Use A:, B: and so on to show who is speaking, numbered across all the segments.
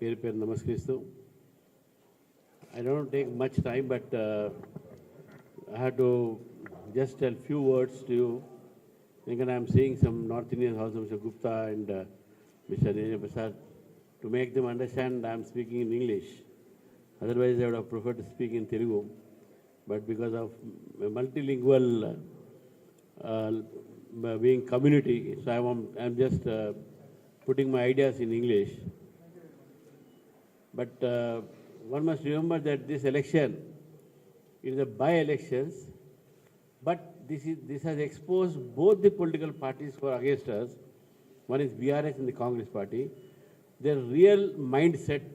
A: పేరు పేరు నమస్కరిస్తూ I don't take much time, but I have to just tell few words to you. Again, I'm seeing some North Indians also, Mr. Gupta and Mr. Neeraj Prasad, to make them understand I'm speaking in English. Otherwise, I would have preferred to speak in Telugu. But because of multilingual being community, so I'm just putting my ideas in English. But one must remember that this election is a by-elections, but this has exposed both the political parties who are against us. One is BRS and the Congress party, their real mindset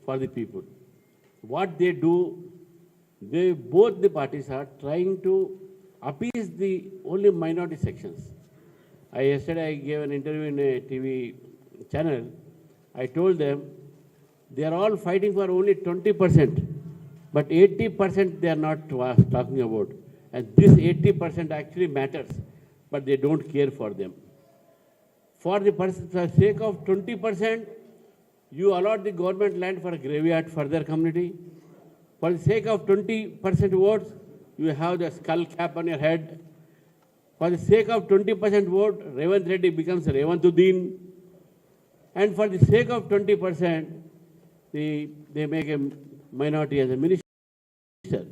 A: for the people. What they do, both the parties are trying to appease the only minority sections. Yesterday I gave an interview in a TV channel. I told them they are all fighting for only 20%, but 80% they are not talking about. And this 80% actually matters, but they don't care for them. For the sake of 20%, you allot the government land for a graveyard for their community. For the sake of 20% votes, you have the skull cap on your head. For the sake of 20% vote, Revanth Reddy becomes Revanthuddin. And for the sake of 20%, they make a minority as a minister.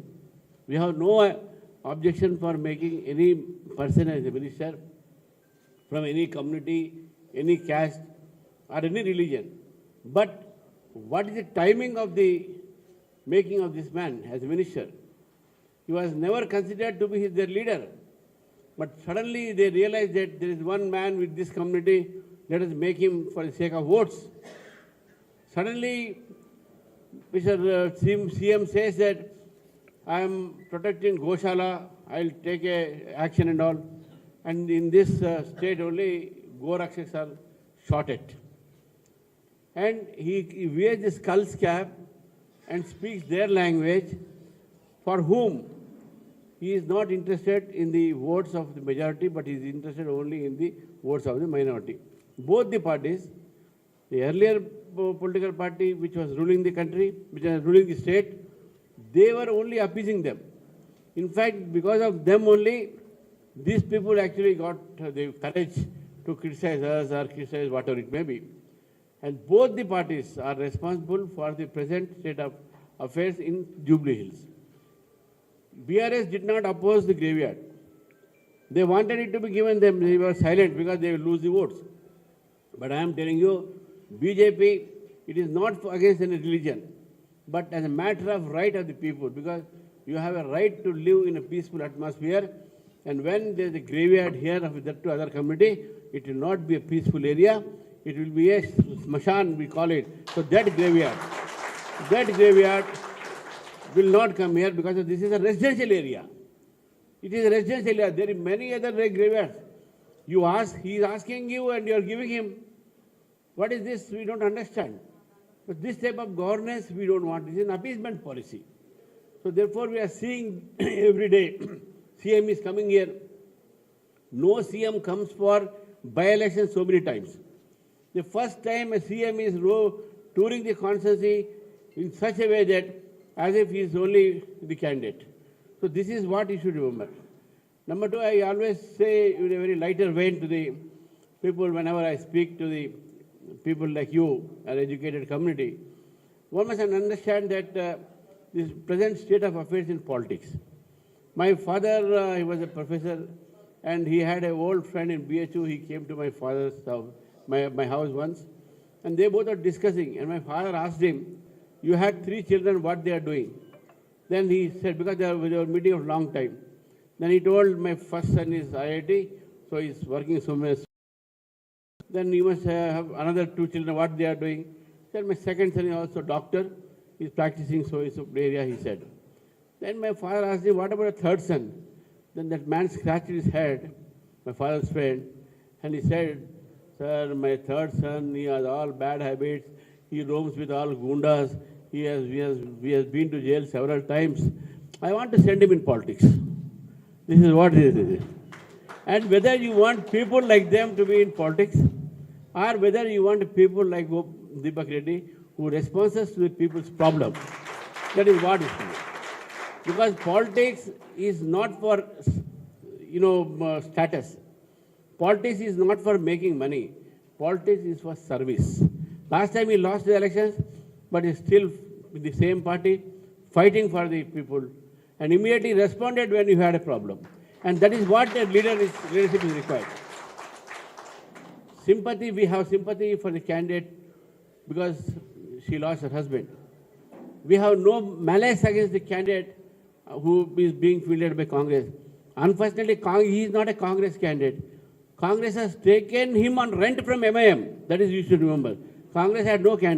A: We have no objection for making any person as a minister from any community, any caste, or any religion. But what is the timing of the making of this man as a minister? He was never considered to be their leader. But suddenly they realized that there is one man with this community, let us make him for the sake of votes. Suddenly, Mr. CM says that I am protecting Goshala, I'll take action and all. And in this state only, Gorakshaks are shot at. And he wears the skull's cap and speaks their language, for whom he is not interested in the votes of the majority, but he is interested only in the votes of the minority. Both the parties, the earlier political party which was ruling the country, which was ruling the state, they were only appeasing them. In fact, because of them only, these people actually got the courage to criticize us or criticize whatever it may be. And both the parties are responsible for the present state of affairs in Jubilee Hills. BRS did not oppose the graveyard. They wanted it to be given them. They were silent because they will lose the votes. But I am telling you, BJP, it is not against any religion, but as a matter of right of the people, because you have a right to live in a peaceful atmosphere. And when there is a graveyard here of that to other community, it will not be a peaceful area. It will be a smashan, we call it. So that graveyard will not come here because this is a residential area. It is a residential area. There are many other graveyards. You ask, he is asking you and you are giving him. What is this? We don't understand. But this type of governance we don't want. This is an appeasement policy. So therefore we are seeing every day CM is coming here. No CM comes for by-election so many times. The first time a CM is touring the constituency in such a way that as if he is only the candidate. So this is what you should remember. Number two, I always say in a very lighter vein to the people whenever I speak to the people like you, an educated community, one must understand that this present state of affairs in politics. My father, he was a professor, and he had an old friend in BHU. He came to my father's house, my house once, and they both are discussing. And my father asked him, "You had 3 children, what they are doing?" Then he said, because they were meeting of long time. Then he told, my first son is IIT, so he's working somewhere. Then you must have another 2 children, what they are doing. Then my second son is also doctor, he's practicing so area, he said. Then my father asked him, what about a third son? Then that man scratched his head, my father's friend, and he said, sir, my third son, he has all bad habits, he roams with all gundas, he has been to jail several times. I want to send him in politics. This is what it is. And whether you want people like them to be in politics, or whether you want people like Deepak Reddy, who responds to the people's problem. That is what is true. Because politics is not for, status. Politics is not for making money. Politics is for service. Last time he lost the elections, but he's still with the same party, fighting for the people, and immediately responded when you had a problem. And that is what a leadership is required. Sympathy, we have sympathy for the candidate because she lost her husband. We have no malice against the candidate who is being fielded by Congress. Unfortunately, he is not a Congress candidate. Congress has taken him on rent from MIM. That is, you should remember. Congress had no candidate.